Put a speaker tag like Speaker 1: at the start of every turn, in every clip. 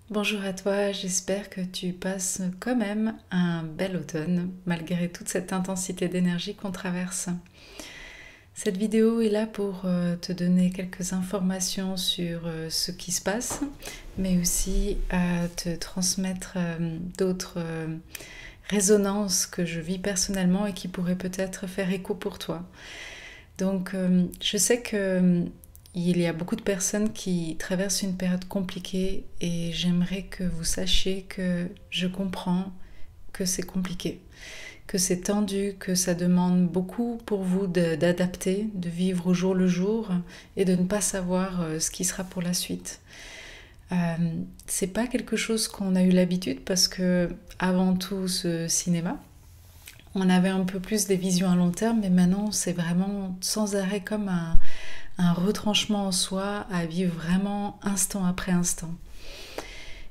Speaker 1: Bonjour à toi, j'espère que tu passes quand même un bel automne malgré toute cette intensité d'énergie qu'on traverse. Cette vidéo est là pour te donner quelques informations sur ce qui se passe, mais aussi te transmettre d'autres résonances que je vis personnellement et qui pourraient peut-être faire écho pour toi. Donc je sais que il y a beaucoup de personnes qui traversent une période compliquée et j'aimerais que vous sachiez que je comprends que c'est compliqué, que c'est tendu, que ça demande beaucoup pour vous d'adapter, de vivre au jour le jour et de ne pas savoir ce qui sera pour la suite. Euh, c'est pas quelque chose qu'on a eu l'habitude parce que avant tout ce cinéma, on avait un peu plus des visions à long terme, mais maintenant c'est vraiment sans arrêt comme un retranchement en soi à vivre vraiment instant après instant.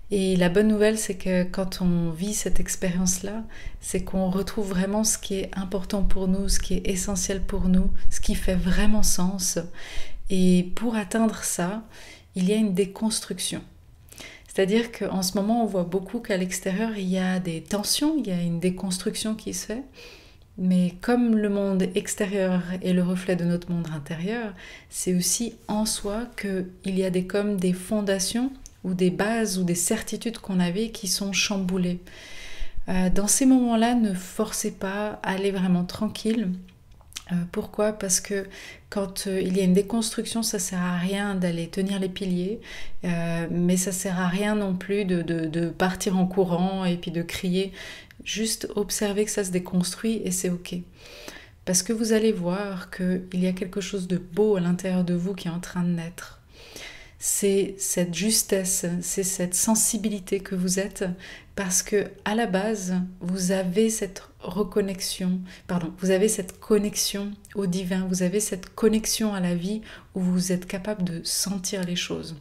Speaker 1: Et la bonne nouvelle, c'est que quand on vit cette expérience-là, c'est qu'on retrouve vraiment ce qui est important pour nous, ce qui est essentiel pour nous, ce qui fait vraiment sens. Et pour atteindre ça, il y a une déconstruction. C'est-à-dire qu'en ce moment, on voit beaucoup qu'à l'extérieur, il y a des tensions, il y a une déconstruction qui se fait. Mais comme le monde extérieur est le reflet de notre monde intérieur, c'est aussi en soi qu'il y a comme des fondations ou des bases ou des certitudes qu'on avait qui sont chamboulées. Dans ces moments-là, ne forcez pas à aller vraiment tranquille. Pourquoi? Parce que quand il y a une déconstruction, ça sert à rien d'aller tenir les piliers, mais ça sert à rien non plus de partir en courant et puis de crier. Juste observer que ça se déconstruit et c'est ok. Parce que vous allez voir qu'il y a quelque chose de beau à l'intérieur de vous qui est en train de naître. C'est cette justesse, c'est cette sensibilité que vous êtes, parce que à la base, vous avez cette reconnexion, pardon, vous avez cette connexion au divin, vous avez cette connexion à la vie où vous êtes capable de sentir les choses.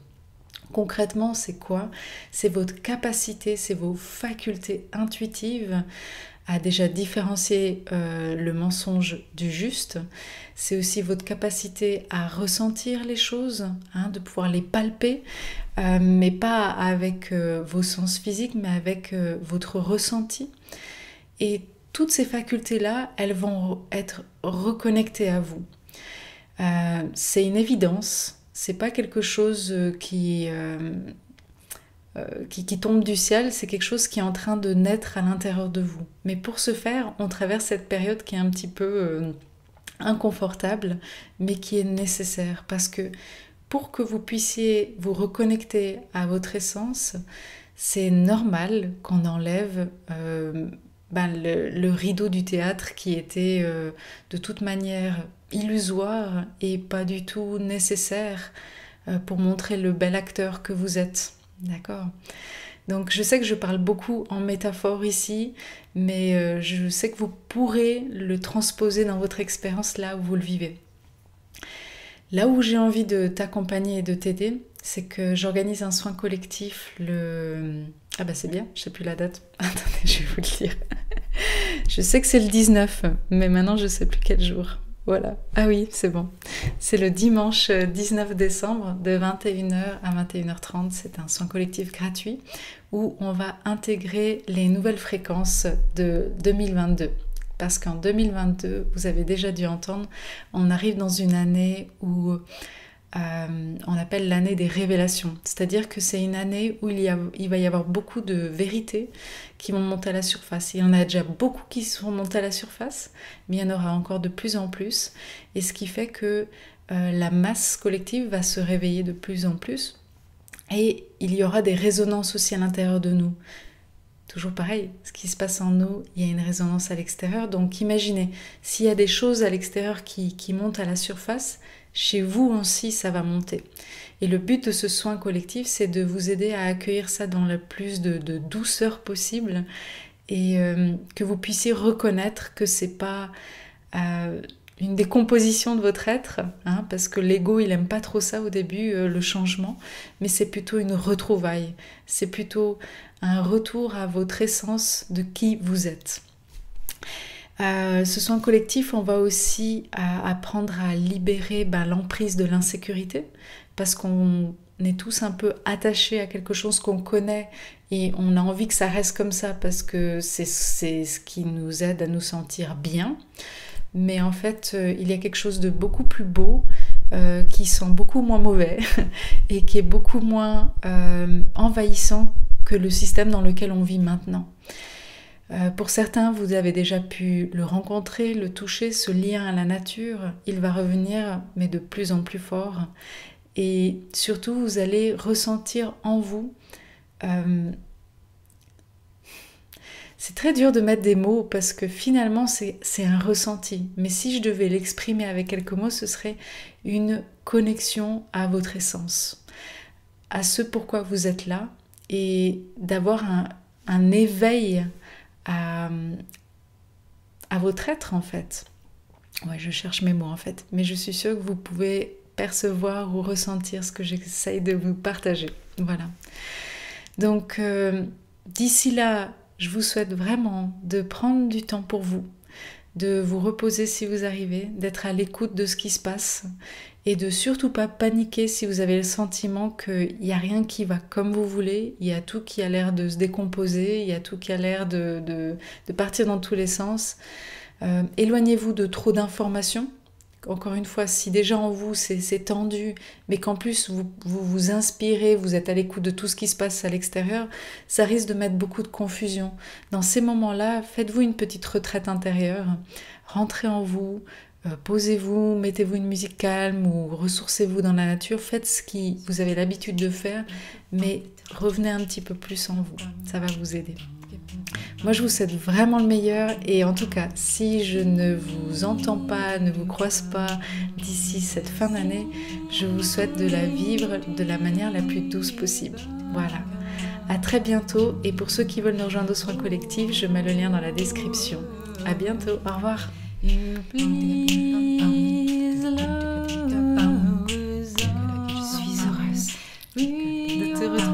Speaker 1: Concrètement, c'est quoi? C'est votre capacité, c'est vos facultés intuitives à déjà différencier le mensonge du juste. C'est aussi votre capacité à ressentir les choses, hein, de pouvoir les palper, mais pas avec vos sens physiques, mais avec votre ressenti. Et toutes ces facultés-là, elles vont être reconnectées à vous. C'est une évidence, c'est pas quelque chose qui tombe du ciel, c'est quelque chose qui est en train de naître à l'intérieur de vous. Mais pour ce faire, on traverse cette période qui est un petit peu inconfortable, mais qui est nécessaire parce que pour que vous puissiez vous reconnecter à votre essence, c'est normal qu'on enlève le rideau du théâtre qui était de toute manière illusoire et pas du tout nécessaire pour montrer le bel acteur que vous êtes. D'accord? Donc je sais que je parle beaucoup en métaphore ici, mais je sais que vous pourrez le transposer dans votre expérience là où vous le vivez. Là où j'ai envie de t'accompagner et de t'aider, c'est que j'organise un soin collectif le... Ah bah c'est bien, je sais plus la date. Attendez, je vais vous le dire. Je sais que c'est le 19, mais maintenant je sais plus quel jour. Voilà. Ah oui, c'est bon. C'est le dimanche 19 décembre de 21h à 21h30. C'est un soin collectif gratuit où on va intégrer les nouvelles fréquences de 2022. Parce qu'en 2022, vous avez déjà dû entendre, on arrive dans une année où on appelle l'année des révélations. C'est-à-dire que c'est une année où il va y avoir beaucoup de vérités qui vont monter à la surface. Il y en a déjà beaucoup qui sont montées à la surface, mais il y en aura encore de plus en plus. Et ce qui fait que la masse collective va se réveiller de plus en plus. Et il y aura des résonances aussi à l'intérieur de nous. Toujours pareil, ce qui se passe en nous, il y a une résonance à l'extérieur. Donc imaginez, s'il y a des choses à l'extérieur qui montent à la surface, chez vous aussi ça va monter. Et le but de ce soin collectif, c'est de vous aider à accueillir ça dans le plus de douceur possible et que vous puissiez reconnaître que c'est pas une décomposition de votre être, hein, parce que l'ego il aime pas trop ça au début, le changement, mais c'est plutôt une retrouvaille, c'est plutôt un retour à votre essence de qui vous êtes. Ce soin collectif, on va aussi apprendre à libérer l'emprise de l'insécurité, parce qu'on est tous un peu attachés à quelque chose qu'on connaît et on a envie que ça reste comme ça parce que c'est ce qui nous aide à nous sentir bien. Mais en fait, il y a quelque chose de beaucoup plus beau, qui sent beaucoup moins mauvais et qui est beaucoup moins envahissant que le système dans lequel on vit maintenant. Pour certains, vous avez déjà pu le rencontrer, le toucher, ce lien à la nature. Il va revenir, mais de plus en plus fort. Et surtout, vous allez ressentir en vous... c'est très dur de mettre des mots parce que finalement, c'est un ressenti. Mais si je devais l'exprimer avec quelques mots, ce serait une connexion à votre essence, à ce pourquoi vous êtes là, et d'avoir un éveil à votre être en fait. Ouais, je cherche mes mots en fait, mais je suis sûre que vous pouvez percevoir ou ressentir ce que j'essaye de vous partager. Voilà. Donc d'ici là, je vous souhaite vraiment de prendre du temps pour vous, de vous reposer si vous arrivez, d'être à l'écoute de ce qui se passe et de surtout pas paniquer si vous avez le sentiment qu'il n'y a rien qui va comme vous voulez, il y a tout qui a l'air de se décomposer, il y a tout qui a l'air de partir dans tous les sens. Éloignez-vous de trop d'informations. Encore une fois, si déjà en vous c'est tendu, mais qu'en plus vous inspirez, vous êtes à l'écoute de tout ce qui se passe à l'extérieur, ça risque de mettre beaucoup de confusion. Dans ces moments-là, faites-vous une petite retraite intérieure, rentrez en vous, posez-vous, mettez-vous une musique calme ou ressourcez-vous dans la nature, faites ce que vous avez l'habitude de faire, mais revenez un petit peu plus en vous, ça va vous aider. Moi, je vous souhaite vraiment le meilleur et en tout cas, si je ne vous entends pas, ne vous croise pas d'ici cette fin d'année, je vous souhaite de la vivre de la manière la plus douce possible. Voilà. À très bientôt et pour ceux qui veulent nous rejoindre au soin collectif, je mets le lien dans la description. À bientôt. Au revoir. Je suis heureuse de te retrouver.